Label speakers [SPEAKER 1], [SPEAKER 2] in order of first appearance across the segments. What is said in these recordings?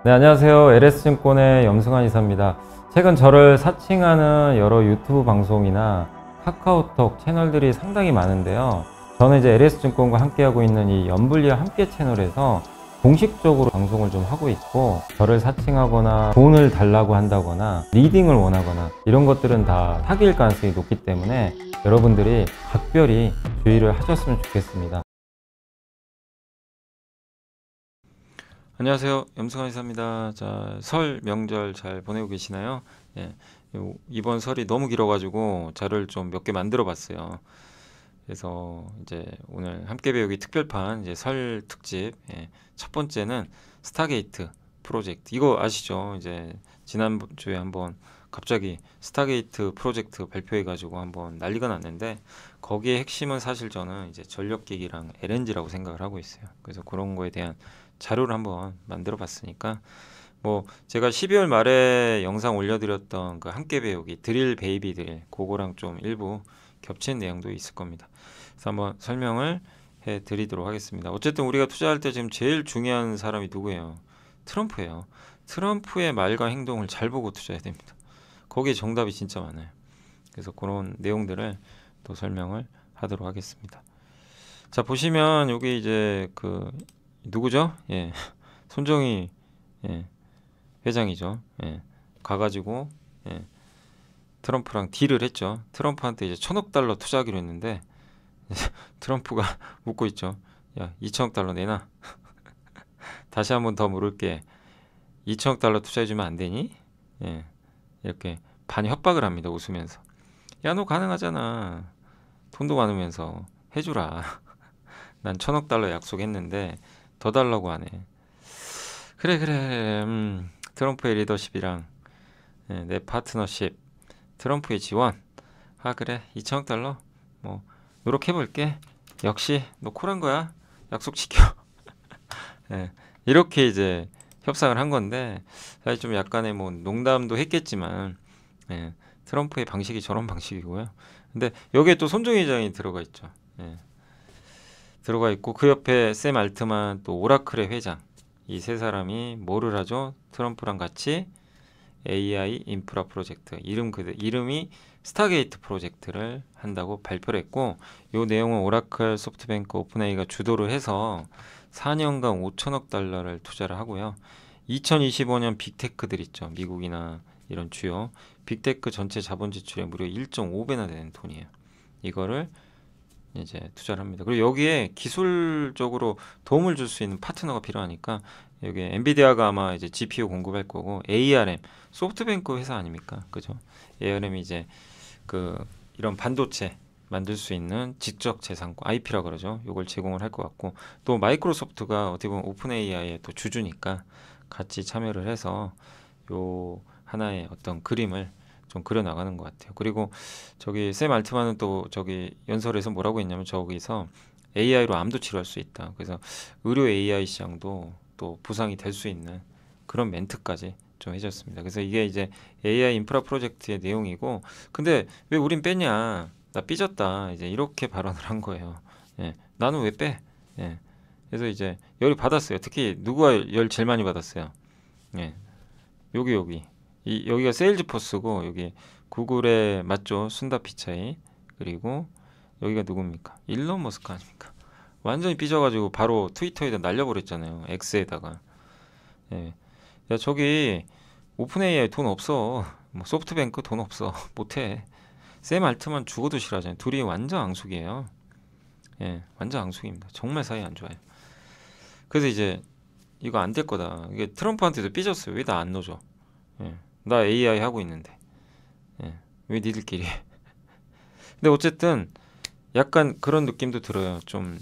[SPEAKER 1] 네, 안녕하세요. LS증권의 염승환 이사입니다. 최근 저를 사칭하는 여러 유튜브 방송이나 카카오톡 채널들이 상당히 많은데요. 저는 이제 LS증권과 함께하고 있는 이 연불리와 함께 채널에서 공식적으로 방송을 좀 하고 있고, 저를 사칭하거나 돈을 달라고 한다거나 리딩을 원하거나 이런 것들은 다 사기일 가능성이 높기 때문에 여러분들이 각별히 주의를 하셨으면 좋겠습니다. 안녕하세요. 염승환 이사입니다. 자, 설 명절 잘 보내고 계시나요? 예, 이번 설이 너무 길어가지고 자료를 좀 몇 개 만들어 봤어요. 그래서 이제 오늘 함께 배우기 특별판 이제 설 특집, 첫 번째는 스타게이트 프로젝트. 이거 아시죠? 이제 지난주에 한번 갑자기 스타게이트 프로젝트 발표해가지고 한번 난리가 났는데, 거기에 핵심은 사실 저는 이제 전력기기랑 LNG라고 생각을 하고 있어요. 그래서 그런 거에 대한 자료를 한번 만들어 봤으니까, 뭐 제가 12월 말에 영상 올려드렸던 그 함께 배우기 드릴 베이비 드릴, 그거랑 좀 일부 겹친 내용도 있을 겁니다. 그래서 한번 설명을 해 드리도록 하겠습니다. 어쨌든 우리가 투자할 때 지금 제일 중요한 사람이 누구예요? 트럼프예요. 트럼프의 말과 행동을 잘 보고 투자해야 됩니다. 거기에 정답이 진짜 많아요. 그래서 그런 내용들을 또 설명을 하도록 하겠습니다. 자, 보시면 여기 이제 그 누구죠? 손정희 회장이죠. 가가지고 트럼프랑 딜을 했죠. 트럼프한테 이제 1,000억 달러 투자하기로 했는데 트럼프가 묻고 있죠. 야, 2,000억 달러 내놔. 다시 한번 더 물을게. 2,000억 달러 투자해주면 안 되니? 이렇게 반 협박을 합니다. 웃으면서. 야, 너 가능하잖아. 돈도 많으면서 해주라. 난 1,000억 달러 약속했는데 더 달라고 하네. 그래, 트럼프의 리더십이랑 내 파트너십, 트럼프의 지원. 아, 그래, 2,000억 달러 뭐 노력해볼게. 역시 너 콜한 거야. 약속 지켜. 이렇게 이제 협상을 한 건데, 사실 좀 약간의 뭐 농담도 했겠지만, 트럼프의 방식이 저런 방식이고요. 근데 여기에 또 손정희 회장이 들어가 있죠. 들어가 있고, 그 옆에 샘 알트만, 또 오라클의 회장, 이 세 사람이 뭐를 하죠? 트럼프랑 같이 AI 인프라 프로젝트, 이름이 스타게이트 프로젝트를 한다고 발표를 했고, 이 내용은 오라클, 소프트뱅크, 오픈AI가 주도를 해서 4년간 5천억 달러를 투자를 하고요. 2025년 빅테크들 있죠. 미국이나 이런 주요 빅테크 전체 자본 지출의 무려 1.5배나 되는 돈이에요. 이거를 이제 투자를 합니다. 그리고 여기에 기술적으로 도움을 줄 수 있는 파트너가 필요하니까, 여기 엔비디아가 아마 이제 GPU 공급할 거고, ARM 소프트뱅크 회사 아닙니까? 그죠? ARM이 이제 그 이런 반도체 만들 수 있는 지적 재산권, IP라 그러죠. 이걸 제공을 할 것 같고, 또 마이크로소프트가 어떻게 보면 오픈 AI의 또 주주니까 같이 참여를 해서 요 하나의 어떤 그림을 좀 그려 나가는 것 같아요. 그리고 저기 샘 알트만은 또 저기 연설에서 뭐라고 했냐면, 저기서 AI로 암도 치료할 수 있다. 그래서 의료 AI 시장도 또 부상이 될 수 있는 그런 멘트까지 좀 해줬습니다. 그래서 이게 이제 AI 인프라 프로젝트의 내용이고, 근데 왜 우린 빼냐? 나 삐졌다. 이제 이렇게 발언을 한 거예요. 나는 왜 빼? 그래서 이제 열이 받았어요. 특히 누가 열 제일 많이 받았어요? 여기 여기가 세일즈포스고, 여기 구글의 맞죠? 순다 피차이. 그리고 여기가 누굽니까? 일론 머스크 아닙니까? 완전히 삐져가지고 바로 트위터에다 날려버렸잖아요. X에다가. 야, 저기 오픈 AI 돈 없어. 뭐 소프트뱅크 돈 없어. 못해. 샘 알트만 죽어도 싫어하잖아요. 둘이 완전 앙숙이에요. 완전 앙숙입니다. 정말 사이 안 좋아요. 그래서 이제 이거 안 될 거다. 이게 트럼프한테도 삐졌어요. 왜 나 안 넣어줘? 나 AI 하고 있는데. 왜 니들끼리 해? 근데 어쨌든 약간 그런 느낌도 들어요. 좀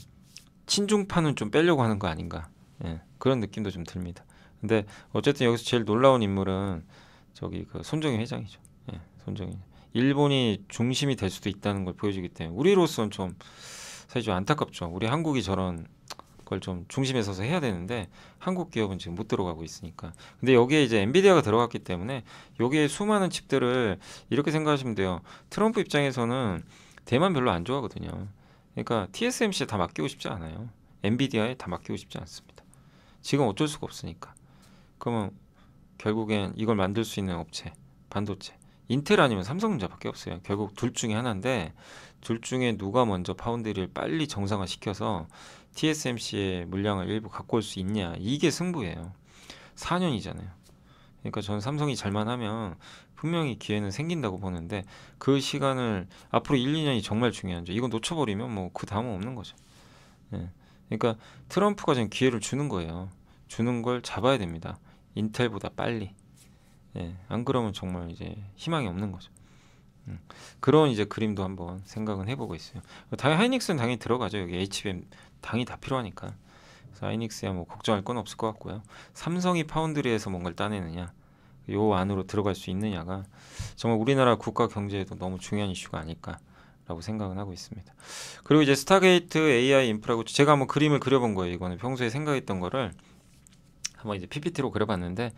[SPEAKER 1] 친중파는 좀 빼려고 하는 거 아닌가. 그런 느낌도 좀 듭니다. 근데 어쨌든 여기서 제일 놀라운 인물은 저기 그 손정희 회장이죠. 손정희. 일본이 중심이 될 수도 있다는 걸 보여주기 때문에 우리로서는 좀 사실 좀 안타깝죠. 우리 한국이 저런 걸 좀 중심에 서서 해야 되는데, 한국 기업은 지금 못 들어가고 있으니까. 근데 여기에 이제 엔비디아가 들어갔기 때문에 여기에 수많은 칩들을, 이렇게 생각하시면 돼요. 트럼프 입장에서는 대만 별로 안 좋아하거든요. 그러니까 TSMC에 다 맡기고 싶지 않아요. 엔비디아에 다 맡기고 싶지 않습니다. 지금 어쩔 수가 없으니까. 그러면 결국엔 이걸 만들 수 있는 업체, 반도체, 인텔 아니면 삼성전자밖에 없어요. 결국 둘 중에 하나인데 둘 중에 누가 먼저 파운드리를 빨리 정상화시켜서 TSMC의 물량을 일부 갖고 올 수 있냐, 이게 승부예요. 4년이잖아요. 그러니까 저는 삼성이 잘만 하면 분명히 기회는 생긴다고 보는데 그 시간을 앞으로 1, 2년이 정말 중요하죠. 이거 놓쳐버리면 뭐 그 다음은 없는 거죠. 예. 그러니까 트럼프가 지금 기회를 주는 거예요. 주는 걸 잡아야 됩니다. 인텔보다 빨리. 예. 안 그러면 정말 이제 희망이 없는 거죠. 그런 이제 그림도 한번 생각은 해보고 있어요. 하이닉스는 당연히 들어가죠. 여기 HBM 당이 다 필요하니까. 그래서 하이닉스야 뭐 걱정할 건 없을 것 같고요. 삼성이 파운드리에서 뭔가를 따내느냐, 요 안으로 들어갈 수 있느냐가 정말 우리나라 국가 경제에도 너무 중요한 이슈가 아닐까라고 생각은 하고 있습니다. 그리고 이제 스타게이트 AI 인프라 구축, 제가 한번 그림을 그려본 거예요. 이거는 평소에 생각했던 거를 한번 이제 PPT로 그려봤는데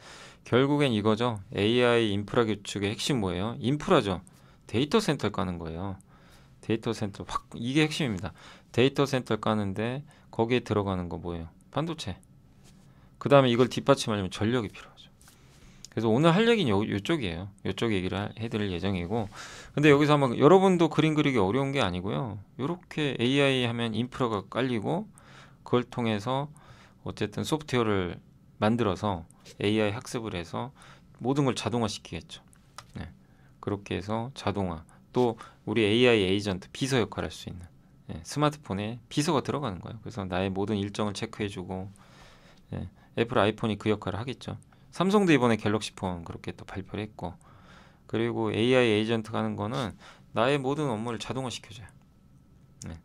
[SPEAKER 1] 결국엔 이거죠. AI 인프라 구축의 핵심 뭐예요? 인프라죠. 데이터 센터 까는 거예요. 데이터 센터 확, 이게 핵심입니다. 데이터 센터 까는데 거기에 들어가는 거 뭐예요? 반도체. 그 다음에 이걸 뒷받침하려면 전력이 필요하죠. 그래서 오늘 할 얘기는 요쪽이에요. 요쪽 얘기를 해드릴 예정이고, 근데 여기서 한번 여러분도 그림 그리기 어려운 게 아니고요. 이렇게 AI 하면 인프라가 깔리고 그걸 통해서 어쨌든 소프트웨어를 만들어서 AI 학습을 해서 모든 걸 자동화 시키겠죠. 네. 그렇게 해서 자동화, 또 우리 AI 에이전트 비서 역할을 할 수 있는, 예, 스마트폰에 비서가 들어가는 거예요. 그래서 나의 모든 일정을 체크해주고, 예, 애플 아이폰이 그 역할을 하겠죠. 삼성도 이번에 갤럭시 폰 그렇게 또 발표를 했고, 그리고 AI 에이전트가 하는 거는 나의 모든 업무를 자동화 시켜줘요. 네.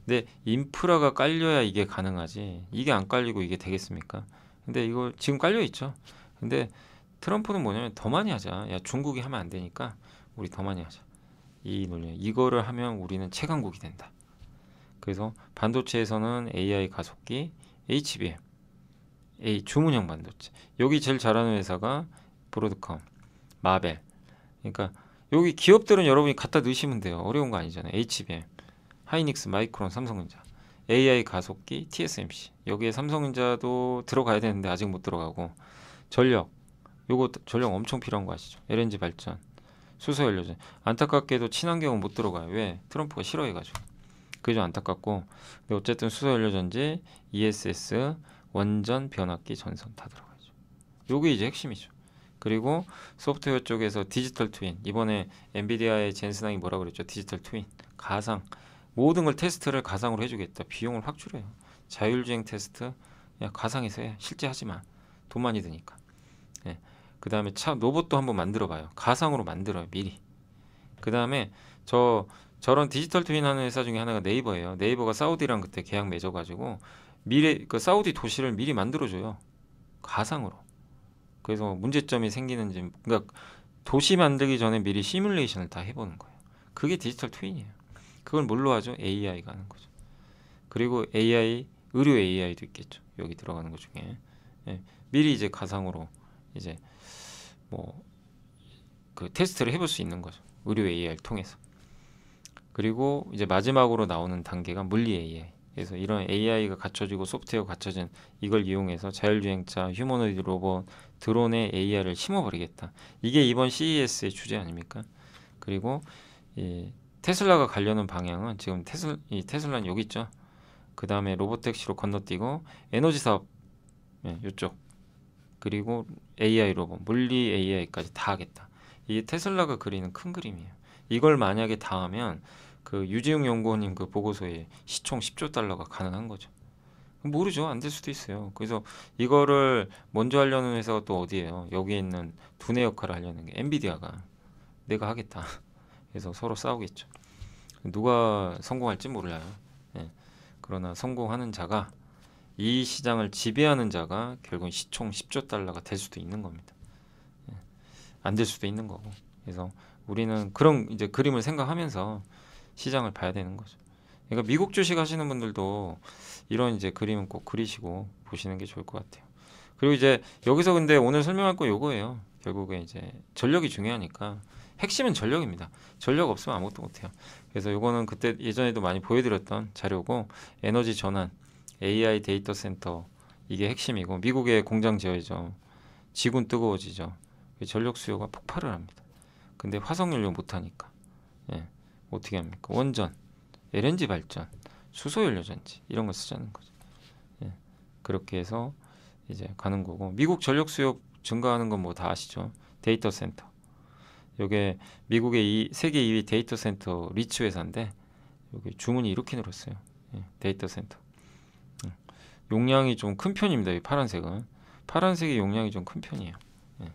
[SPEAKER 1] 근데 인프라가 깔려야 이게 가능하지, 이게 안 깔리고 이게 되겠습니까? 근데 이거 지금 깔려 있죠. 근데 트럼프는 뭐냐면 더 많이 하자. 야, 중국이 하면 안 되니까 우리 더 많이 하자. 이 논리. 이거를 하면 우리는 최강국이 된다. 그래서 반도체에서는 AI 가속기, HBM, 주문형 반도체. 여기 제일 잘하는 회사가 브로드컴, 마벨. 그러니까 여기 기업들은 여러분이 갖다 넣으시면 돼요. 어려운 거 아니잖아요. HBM, 하이닉스, 마이크론, 삼성전자. AI 가속기, TSMC. 여기에 삼성전자도 들어가야 되는데 아직 못 들어가고, 전력. 요거 전력 엄청 필요한 거 아시죠? LNG 발전, 수소연료전. 안타깝게도 친환경은 못 들어가요. 왜? 트럼프가 싫어해가지고. 그게 좀 안타깝고. 근데 어쨌든 수소연료전지, ESS, 원전, 변압기, 전선 다 들어가죠. 요게 이제 핵심이죠. 그리고 소프트웨어 쪽에서 디지털 트윈. 이번에 엔비디아의 젠슨왕이 뭐라 그랬죠? 디지털 트윈. 가상. 모든 걸 테스트를 가상으로 해주겠다. 비용을 확 줄여요. 자율주행 테스트, 야, 가상에서 해. 실제 하지 마. 돈 많이 드니까. 예. 그 다음에 차 로봇도 한번 만들어봐요. 가상으로 만들어요. 미리. 그 다음에 저런 디지털 트윈 하는 회사 중에 하나가 네이버예요. 네이버가 사우디랑 그때 계약 맺어가지고 미래 그 사우디 도시를 미리 만들어줘요. 가상으로. 그래서 문제점이 생기는지, 그러니까 도시 만들기 전에 미리 시뮬레이션을 다 해보는 거예요. 그게 디지털 트윈이에요. 그걸 뭘로 하죠? AI가 하는 거죠. 그리고 AI, 의료 AI도 있겠죠. 여기 들어가는 것 중에. 예. 미리 이제 가상으로 이제 뭐 그 테스트를 해볼 수 있는 거죠. 의료 AI를 통해서. 그리고 이제 마지막으로 나오는 단계가 물리 AI. 그래서 이런 AI가 갖춰지고 소프트웨어가 갖춰진 이걸 이용해서 자율주행차, 휴머노이드 로봇, 드론에 AI를 심어버리겠다. 이게 이번 CES의 주제 아닙니까? 그리고 이 테슬라가 가려는 방향은 지금 테슬라는 여기 있죠. 그 다음에 로보택시로 건너뛰고 에너지 사업, 예, 이쪽. 그리고 AI 로봇, 물리 AI까지 다 하겠다. 이게 테슬라가 그리는 큰 그림이에요. 이걸 만약에 다 하면 그 유지용 연구원님 그 보고서에 시총 10조 달러가 가능한 거죠. 모르죠. 안 될 수도 있어요. 그래서 이거를 먼저 하려는 회사가 또 어디예요? 여기에 있는 두뇌 역할을 하려는 게 엔비디아가 내가 하겠다. 그래서 서로 싸우겠죠. 누가 성공할지 몰라요. 예. 그러나 성공하는 자가, 이 시장을 지배하는 자가 결국 시총 10조 달러가 될 수도 있는 겁니다. 예. 안 될 수도 있는 거고. 그래서 우리는 그런 이제 그림을 생각하면서 시장을 봐야 되는 거죠. 그러니까 미국 주식 하시는 분들도 이런 이제 그림은 꼭 그리시고 보시는 게 좋을 것 같아요. 그리고 이제 여기서 근데 오늘 설명할 거 요거예요. 결국에 이제 전력이 중요하니까 핵심은 전력입니다. 전력 없으면 아무것도 못해요. 그래서 요거는 그때 예전에도 많이 보여드렸던 자료고, 에너지 전환, AI 데이터 센터, 이게 핵심이고, 미국에 공장 지어야죠. 지구는 뜨거워지죠. 전력 수요가 폭발을 합니다. 근데 화석연료 못하니까 예, 어떻게 합니까? 원전, LNG 발전, 수소연료전지 이런 거 쓰자는 거죠. 예, 그렇게 해서 이제 가는 거고, 미국 전력 수요 증가하는 건 뭐 다 아시죠? 데이터 센터. 요게 미국의 세계 2위 데이터 센터 리츠 회사인데 여기 주문이 이렇게 늘었어요. 예, 데이터 센터. 용량이 좀 큰 편입니다. 이 파란색은. 파란색의 용량이 좀 큰 편이에요. 예.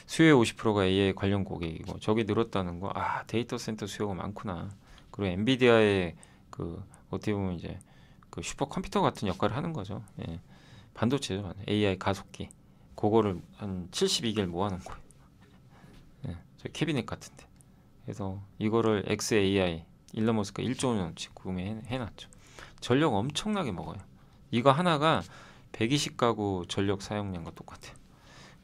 [SPEAKER 1] 수요의 50%가 AI 관련 고객이고, 저게 늘었다는 거, 아, 데이터 센터 수요가 많구나. 그리고 엔비디아의 그 어떻게 보면 이제 그 슈퍼컴퓨터 같은 역할을 하는 거죠. 예. 반도체죠. AI 가속기. 그거를 한 72개를 모아놓은 거예요. 예. 저 캐비넷 같은데. 그래서 이거를 XAI 일론 머스크가 1조 원어치 구매해놨죠. 전력 엄청나게 먹어요. 이거 하나가 120가구 전력 사용량과 똑같아요.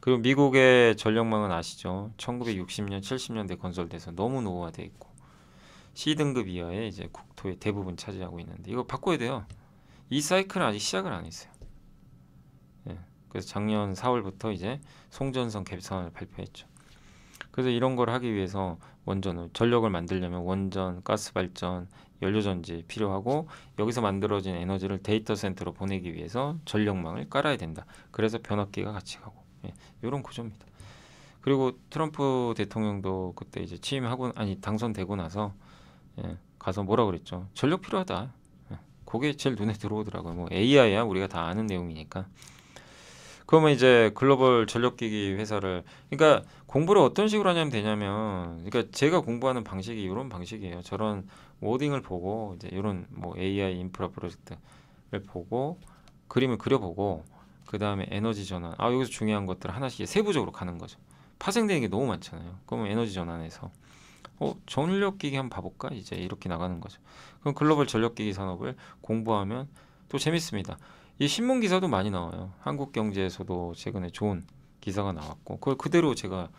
[SPEAKER 1] 그리고 미국의 전력망은 아시죠? 1960년, 70년대 건설돼서 너무 노후화돼 있고 C등급 이하의 이제 국토의 대부분 차지하고 있는데 이거 바꿔야 돼요. 이 사이클은 아직 시작을 안 했어요. 예, 그래서 작년 4월부터 이제 송전선 개선을 발표했죠. 그래서 이런 걸 하기 위해서 전력을 만들려면 원전, 가스 발전, 연료전지 필요하고, 여기서 만들어진 에너지를 데이터 센터로 보내기 위해서 전력망을 깔아야 된다. 그래서 변압기가 같이 가고, 예, 이런 구조입니다. 그리고 트럼프 대통령도 그때 이제 당선되고 나서 예, 가서 뭐라 그랬죠? 전력 필요하다. 예, 그게 제일 눈에 들어오더라고요. 뭐 AI야 우리가 다 아는 내용이니까. 그러면 이제 글로벌 전력기기 회사를, 그러니까 공부를 어떤 식으로 하냐면 되냐면, 그러니까 제가 공부하는 방식이 이런 방식이에요. 저런 워딩을 보고 이제 이런 뭐 AI 인프라 프로젝트를 보고 그림을 그려보고, 그 다음에 에너지 전환, 여기서 중요한 것들 하나씩 세부적으로 가는 거죠. 파생되는 게 너무 많잖아요. 그러면 에너지 전환에서 전력기기 한번 봐볼까? 이제 이렇게 나가는 거죠. 그럼 글로벌 전력기기 산업을 공부하면 또 재밌습니다. 이 신문 기사도 많이 나와요. 한국경제에서도 최근에 좋은 기사가 나왔고, 그걸 그대로 제가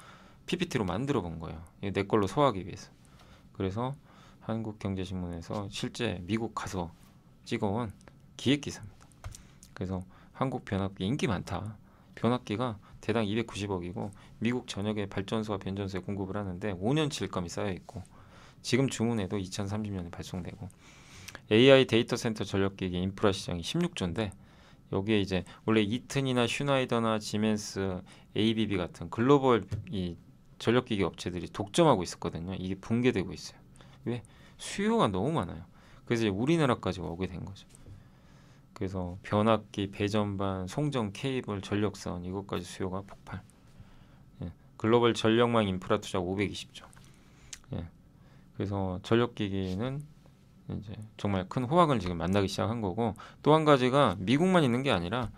[SPEAKER 1] PPT로 만들어 본 거예요. 내 걸로 소화하기 위해서. 그래서 한국경제신문에서 실제 미국 가서 찍어온 기획 기사입니다. 그래서 한국 변압기 인기 많다. 변압기가 대당 290억이고 미국 전역에 발전소와 변전소에 공급을 하는데 5년 질감이 쌓여 있고, 지금 주문해도 2030년에 발송되고, AI 데이터 센터 전력기기 인프라 시장이 16조인데 여기에 이제 원래 이튼이나 슈나이더나 지멘스, ABB 같은 글로벌 이 전력기기 업체들이 독점하고 있었거든요. 이게 붕괴되고 있어요. 왜? 수요가 너무 많아요. 그래서 이제 우리나라까지 오게 된 거죠. 그래서 변압기, 배전반, 송전 케이블, 전력선 이것까지 수요가 폭발. 예. 글로벌 전력망 인프라 투자 520조. 예. 그래서 전력기기는 이제 정말 큰 호황을 지금 만나기 시작한 거고, 또 한 가지가 미국만 있는 게 아니라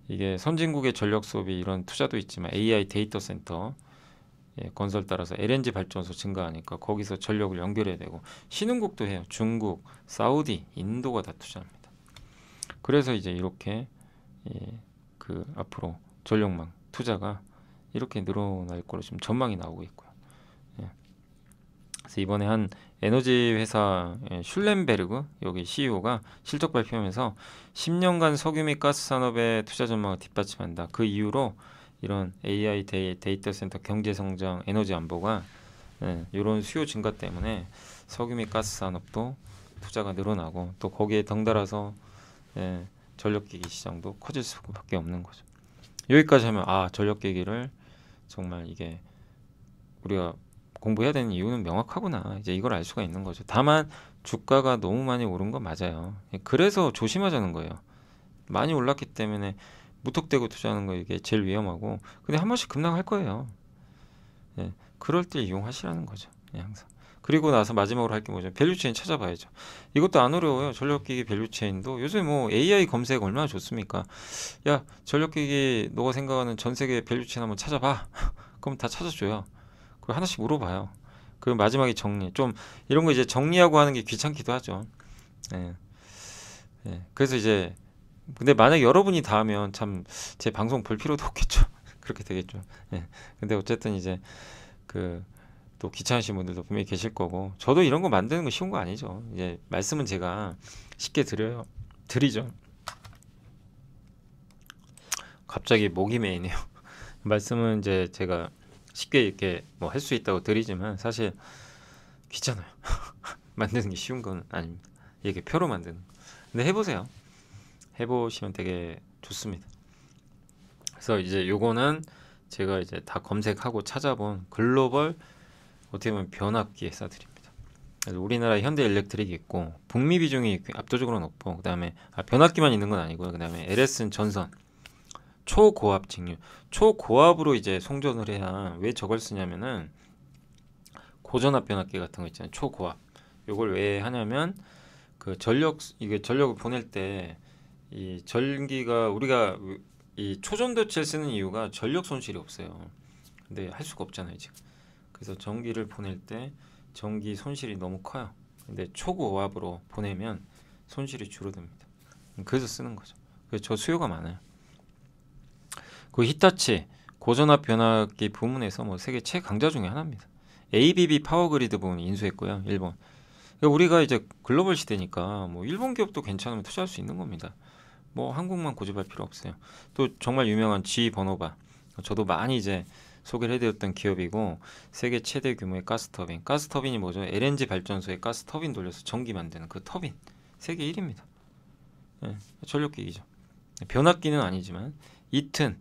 [SPEAKER 1] 이게 선진국의 전력 소비 이런 투자도 있지만 AI 데이터 센터 건설 따라서 LNG 발전소 증가하니까 거기서 전력을 연결해야 되고, 신흥국도 해요. 중국, 사우디, 인도가 다 투자합니다. 그래서 이제 이렇게 앞으로 전력망 투자가 이렇게 늘어날 거로 지금 전망이 나오고 있고요. 그래서 이번에 한 에너지 회사 슐렌베르그 여기 CEO가 실적 발표하면서 10년간 석유 및 가스 산업의 투자 전망을 뒷받침한다. 그 이유로 이런 AI 데이터 센터 경제 성장, 에너지 안보가 이런 수요 증가 때문에 석유 및 가스 산업도 투자가 늘어나고, 또 거기에 덩달아서 전력기기 시장도 커질 수밖에 없는 거죠. 여기까지 하면 전력기기를 정말 이게 우리가 공부해야 되는 이유는 명확하구나, 이제 이걸 알 수가 있는 거죠. 다만 주가가 너무 많이 오른 건 맞아요. 그래서 조심하자는 거예요. 많이 올랐기 때문에 무턱대고 투자하는 거 이게 제일 위험하고, 근데 한 번씩 급락할 거예요. 그럴 때 이용하시라는 거죠. 항상. 그리고 나서 마지막으로 할 게 뭐죠? 밸류체인 찾아봐야죠. 이것도 안 어려워요. 전력기기 밸류체인도 요새 뭐 AI 검색 얼마나 좋습니까? 야, 전력기기 너가 생각하는 전 세계 밸류체인 한번 찾아봐. 그럼 다 찾아줘요. 그 하나씩 물어봐요. 그 마지막에 정리. 좀 이런 거 이제 정리하고 하는 게 귀찮기도 하죠. 그래서 이제 근데 만약 여러분이 다 하면 참 제 방송 볼 필요도 없겠죠. 그렇게 되겠죠. 근데 어쨌든 이제 또 귀찮으신 분들도 분명히 계실 거고, 저도 이런 거 만드는 거 쉬운 거 아니죠. 이제 말씀은 제가 쉽게 드리죠. 갑자기 목이 메이네요. 말씀은 이제 제가 쉽게 이렇게 뭐 할 수 있다고 드리지만 사실 귀찮아요. 만드는 게 쉬운 건 아닙니다. 이게 표로 만드는 거. 근데 해보세요. 해보시면 되게 좋습니다. 그래서 이제 요거는 제가 이제 다 검색하고 찾아본 글로벌 어떻게 보면 변압기 회사들입니다. 그래서 우리나라 현대일렉트릭이 있고 북미 비중이 압도적으로 높고 그다음에 변압기만 있는 건 아니고요. 그다음에 LS는 전선, 초고압 직류, 초고압으로 이제 송전을 해야 왜 저걸 쓰냐면은 고전압 변압기 같은 거 있잖아요. 초고압. 요걸 왜 하냐면 그 이게 전력을 보낼 때 이 전기가 우리가 이 초전도체를 쓰는 이유가 전력 손실이 없어요. 근데 할 수가 없잖아요, 지금. 그래서 전기를 보낼 때 전기 손실이 너무 커요. 근데 초고압으로 보내면 손실이 줄어듭니다. 그래서 쓰는 거죠. 그래서 저 수요가 많아요. 그 히타치 고전압 변압기 부문에서 뭐 세계 최강자 중에 하나입니다. ABB 파워그리드 부분 인수했고요, 일본. 그러니까 우리가 이제 글로벌 시대니까 뭐 일본 기업도 괜찮으면 투자할 수 있는 겁니다. 뭐 한국만 고집할 필요 없어요. 또 정말 유명한 G 버노바. 저도 많이 이제 소개를 해드렸던 기업이고 세계 최대 규모의 가스터빈. 가스터빈이 뭐죠? LNG 발전소에 가스터빈 돌려서 전기 만드는 그 터빈. 세계 1위입니다. 네, 전력기기죠. 변압기는 아니지만 이튼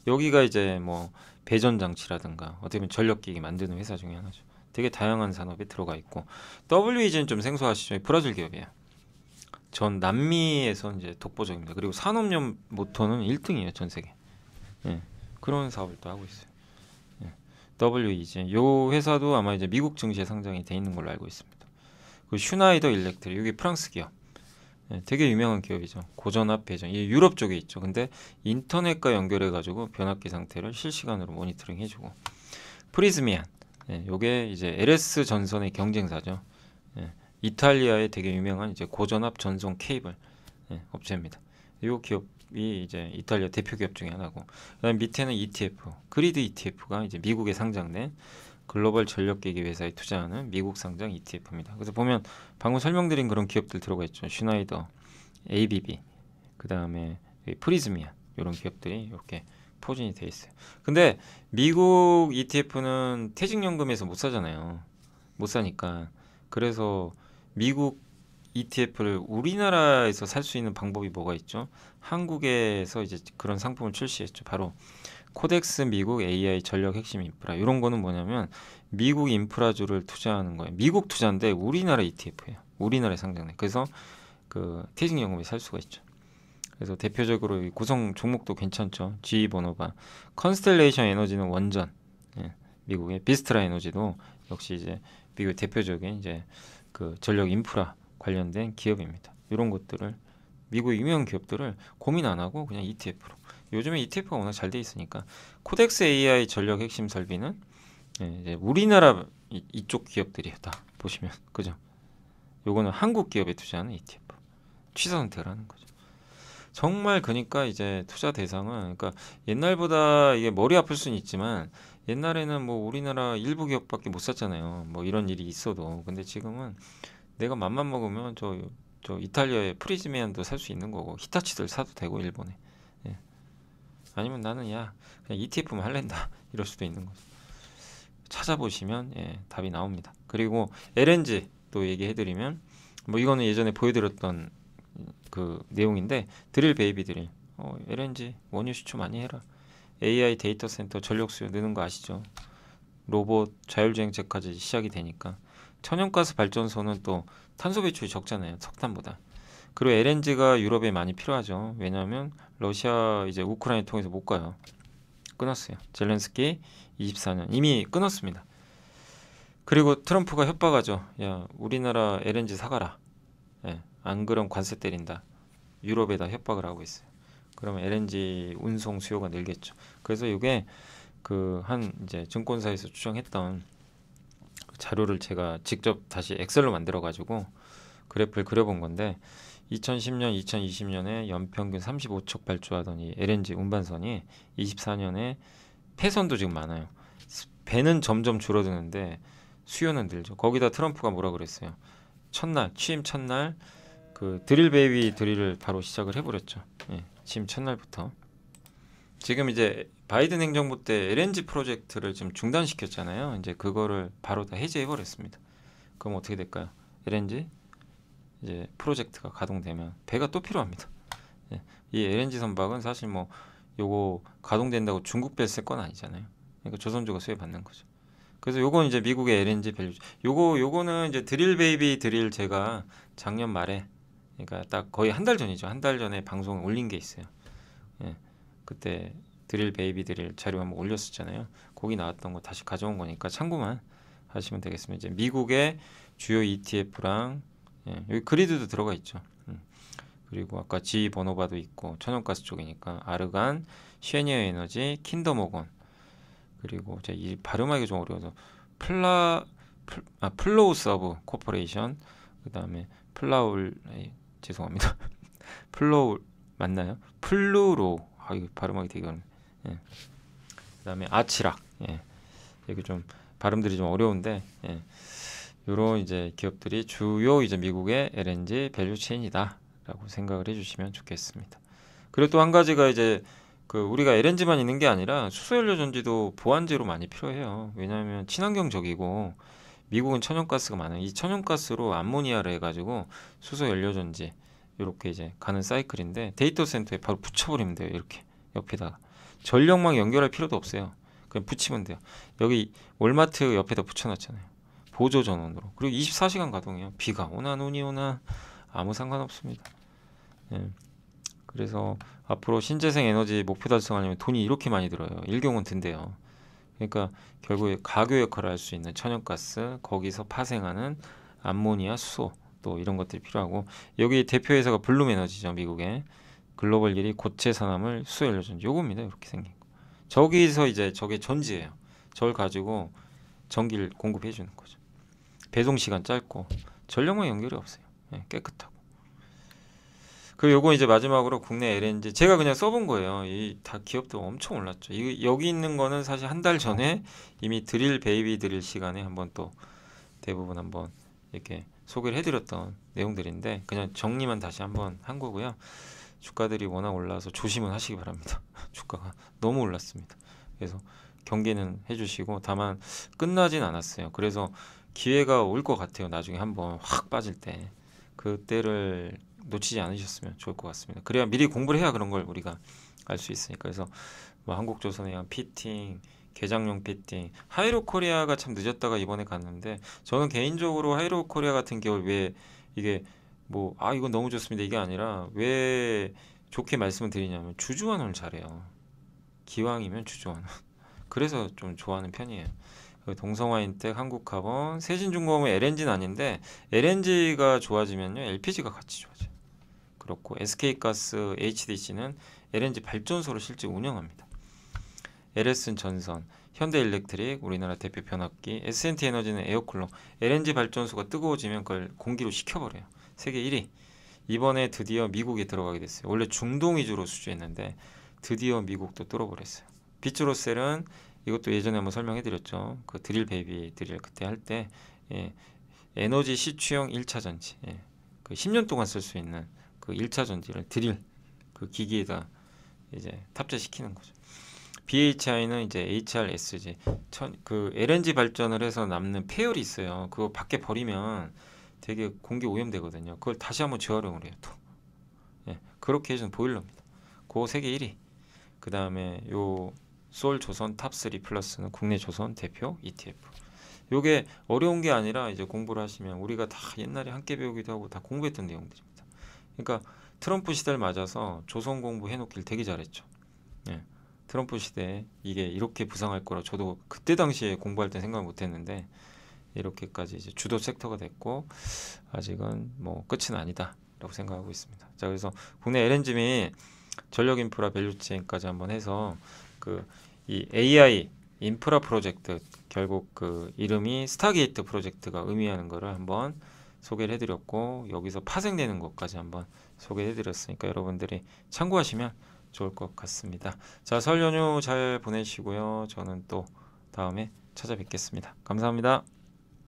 [SPEAKER 1] 여기가 이제 뭐 배전 장치라든가 어떻게 보면 전력기기 만드는 회사 중에 하나죠. 되게 다양한 산업에 들어가 있고 WEG는 좀 생소하시죠? 브라질 기업이에요. 전 남미에서 이제 독보적입니다. 그리고 산업용 모터는 1등이에요, 전 세계. 예, 그런 사업을 또 하고 있어요. 예, WEG. 요 회사도 아마 이제 미국 증시에 상장이 돼 있는 걸로 알고 있습니다. 그 슈나이더 일렉트릭, 이게 프랑스 기업. 예, 되게 유명한 기업이죠. 고전압 배전. 이 유럽 쪽에 있죠. 근데 인터넷과 연결해 가지고 변압기 상태를 실시간으로 모니터링 해주고. 프리즈미안. 예, 요게 이제 LS 전선의 경쟁사죠. 예, 이탈리아의 되게 유명한 이제 고전압 전송 케이블 업체입니다. 이 기업이 이제 이탈리아 대표 기업 중에 하나고, 그다음 밑에는 ETF, 그리드 ETF가 이제 미국에 상장된 글로벌 전력기기 회사에 투자하는 미국 상장 ETF입니다. 그래서 보면 방금 설명드린 그런 기업들 들어가 있죠. 슈나이더, ABB, 그다음에 프리즈미아 이런 기업들이 이렇게 포진이 돼 있어요. 근데 미국 ETF는 퇴직연금에서 못 사잖아요. 못 사니까. 그래서 미국 ETF를 우리나라에서 살 수 있는 방법이 뭐가 있죠? 한국에서 이제 그런 상품을 출시했죠. 바로 코덱스 미국 AI 전력 핵심 인프라. 이런 거는 뭐냐면 미국 인프라주를 투자하는 거예요. 미국 투자인데 우리나라 ETF예요. 우리나라에 상장돼. 그래서 그 퇴직연금에 살 수가 있죠. 그래서 대표적으로 이 구성 종목도 괜찮죠. G 번호가 컨스텔레이션 에너지는 원전, 미국의 비스트라 에너지도 역시 이제 미국 대표적인 이제 그 전력 인프라 관련된 기업입니다. 이런 것들을 미국 유명 기업들을 고민 안 하고 그냥 ETF로. 요즘에 ETF가 워낙 잘 돼 있으니까 코덱스 AI 전력 핵심 설비는 이제 우리나라 이쪽 기업들이에요. 다 보시면 그죠? 요거는 한국 기업에 투자하는 ETF. 취사 선택을 하는 거죠. 정말 그러니까 이제 투자 대상은 그러니까 옛날보다 이게 머리 아플 수는 있지만 옛날에는 뭐 우리나라 일부 기업밖에 못 샀잖아요. 뭐 이런 일이 있어도. 근데 지금은 내가 맘만 먹으면 저 이탈리아의 프리즈미안도 살 수 있는 거고 히타치들 사도 되고 일본에. 예. 아니면 나는 야 그냥 ETF만 할랜다 이럴 수도 있는 거죠. 찾아보시면 답이 나옵니다. 그리고 LNG 또 얘기해드리면 뭐 이거는 예전에 보여드렸던 그 내용인데 드릴 베이비 드릴 LNG 원유 수출 많이 해라. AI 데이터 센터 전력 수요 느는 거 아시죠? 로봇 자율주행차까지 시작이 되니까 천연가스 발전소는 또 탄소 배출이 적잖아요. 석탄보다. 그리고 LNG가 유럽에 많이 필요하죠. 왜냐하면 러시아 이제 우크라이나 통해서 못 가요. 끊었어요. 젤렌스키 24년 이미 끊었습니다. 그리고 트럼프가 협박하죠. 야 우리나라 LNG 사가라. 안 그럼 관세 때린다. 유럽에다 협박을 하고 있어요. 그러면 LNG 운송 수요가 늘겠죠. 그래서 이게 그 한 이제 증권사에서 추정했던 자료를 제가 직접 다시 엑셀로 만들어 가지고 그래프를 그려본 건데 2010년, 2020년에 연평균 35척 발주하던 이 LNG 운반선이 24년에 폐선도 지금 많아요. 배는 점점 줄어드는데 수요는 늘죠. 거기다 트럼프가 뭐라 그랬어요? 취임 첫날 그 드릴 베이비 드릴을 바로 시작을 해버렸죠. 취임 첫날부터. 지금 이제 바이든 행정부 때 LNG 프로젝트를 좀 중단시켰잖아요. 이제 그거를 바로 다 해제해 버렸습니다. 그럼 어떻게 될까요? LNG 이제 프로젝트가 가동되면 배가 또 필요합니다. 예, 이 LNG 선박은 사실 뭐 요거 가동된다고 중국 배 쓸 건 아니잖아요. 그러니까 조선주가 수혜 받는 거죠. 그래서 요건 이제 미국의 LNG 밸류. 요거는 이제 드릴 베이비 드릴 제가 작년 말에 그러니까 딱 거의 한 달 전이죠. 한 달 전에 방송에 올린 게 있어요. 예, 그때 드릴 베이비 드릴 자료 한번 올렸었잖아요. 거기 나왔던 거 다시 가져온 거니까 참고만 하시면 되겠습니다. 이제 미국의 주요 ETF랑 여기 그리드도 들어가 있죠. 그리고 아까 G 버노바도 있고 천연가스 쪽이니까 아르간, 쉐니어 에너지, 킨더모건 그리고 제가 이 발음하기 좀 어려워서 플로우 서브 코퍼레이션 그다음에 플라울 죄송합니다. 플로우 맞나요? 플루로 이거 발음하기 되게 어렵네. 예. 그다음에 아치락 여기 좀 발음들이 좀 어려운데 요런 이제 기업들이 주요 이제 미국의 LNG 밸류 체인이다라고 생각을 해주시면 좋겠습니다. 그리고 또 한 가지가 이제 그 우리가 LNG만 있는 게 아니라 수소연료 전지도 보완제로 많이 필요해요. 왜냐하면 친환경적이고 미국은 천연가스가 많아요. 이 천연가스로 암모니아를 해가지고 수소연료 전지 이렇게 이제 가는 사이클인데 데이터 센터에 바로 붙여버리면 돼요. 이렇게 옆에다가 전력망 연결할 필요도 없어요. 그냥 붙이면 돼요. 여기 월마트 옆에다 붙여놨잖아요. 보조 전원으로. 그리고 24시간 가동해요. 비가 오나 눈이 오나 아무 상관없습니다. 예. 그래서 앞으로 신재생 에너지 목표 달성하려면 돈이 이렇게 많이 들어요. 일경은 든대요. 그러니까 결국에 가교 역할을 할 수 있는 천연가스, 거기서 파생하는 암모니아, 수소 또 이런 것들이 필요하고 여기 대표 회사가 블룸 에너지죠. 미국의 글로벌 1위 고체 산화물 수소연료 전지 요겁니다. 이렇게 생긴 거. 저기서 이제 저게 전지예요. 저걸 가지고 전기를 공급해 주는 거죠. 배송 시간 짧고 전력망 연결이 없어요. 깨끗하고. 그 요거 이제 마지막으로 국내 LNG 제가 그냥 써본 거예요. 이 다 기업들 엄청 올랐죠. 여기 있는 거는 사실 한 달 전에 이미 드릴 베이비 드릴 시간에 한번 또 대부분 한번 이렇게 소개를 해드렸던 내용들인데 그냥 정리만 다시 한번 한 거고요. 주가들이 워낙 올라서 조심은 하시기 바랍니다. 주가가 너무 올랐습니다. 그래서 경계는 해주시고 다만 끝나진 않았어요. 그래서 기회가 올 것 같아요. 나중에 한번 확 빠질 때 그때를 놓치지 않으셨으면 좋을 것 같습니다. 그래야 미리 공부를 해야 그런 걸 우리가 알 수 있으니까. 그래서 뭐 한국조선에 의한 피팅, 개장용 피팅, 하이로코리아가 참 늦었다가 이번에 갔는데 저는 개인적으로 하이로코리아 같은 경우 왜 이게 뭐 이건 너무 좋습니다 이게 아니라 왜 좋게 말씀을 드리냐면 주주환원을 잘해요. 기왕이면 주주환원. 그래서 좀 좋아하는 편이에요. 동성화인텍, 한국카본, 세진중공업은 LNG는 아닌데 LNG가 좋아지면요 LPG가 같이 좋아져요. 그렇고 SK가스, HDC는 LNG 발전소를 실제 운영합니다. LS는 전선, 현대일렉트릭, 우리나라 대표 변압기, S&T에너지는 에어쿨러. LNG 발전소가 뜨거워지면 그걸 공기로 식혀버려요. 세계 1위. 이번에 드디어 미국에 들어가게 됐어요. 원래 중동 위주로 수주했는데 드디어 미국도 뚫어버렸어요. 비츠로셀은 이것도 예전에 한번 설명해드렸죠. 그 드릴 베이비 드릴 그때 할 때 에너지 시추형 1차 전지 그 10년 동안 쓸 수 있는 그 1차 전지를 드릴 그 기기에다 이제 탑재시키는 거죠. BHI는 이제 HRSG 그 LNG 발전을 해서 남는 폐열이 있어요. 그거 밖에 버리면 되게 공기 오염되거든요. 그걸 다시 한번 재활용을 해요. 또 그렇게 해준 보일러입니다. 그거 세계 1위. 그 다음에 요 솔 조선 탑3 플러스는 국내 조선 대표 ETF. 요게 어려운 게 아니라 이제 공부를 하시면 우리가 다 옛날에 함께 배우기도 하고 다 공부했던 내용들입니다. 그러니까 트럼프 시대를 맞아서 조선 공부 해놓길 되게 잘했죠. 트럼프 시대에 이게 이렇게 부상할 거라 저도 그때 당시에 공부할 때 생각을 못했는데 이렇게까지 이제 주도 섹터가 됐고 아직은 뭐 끝은 아니다라고 생각하고 있습니다. 자, 그래서 국내 LNG 및 전력 인프라 밸류체인까지 한번 해서 그 이 AI 인프라 프로젝트 결국 그 이름이 스타게이트 프로젝트가 의미하는 거를 한번 소개를 해드렸고 여기서 파생되는 것까지 한번 소개해드렸으니까 여러분들이 참고하시면 좋을 것 같습니다. 자, 설 연휴 잘 보내시고요. 저는 또 다음에 찾아뵙겠습니다. 감사합니다.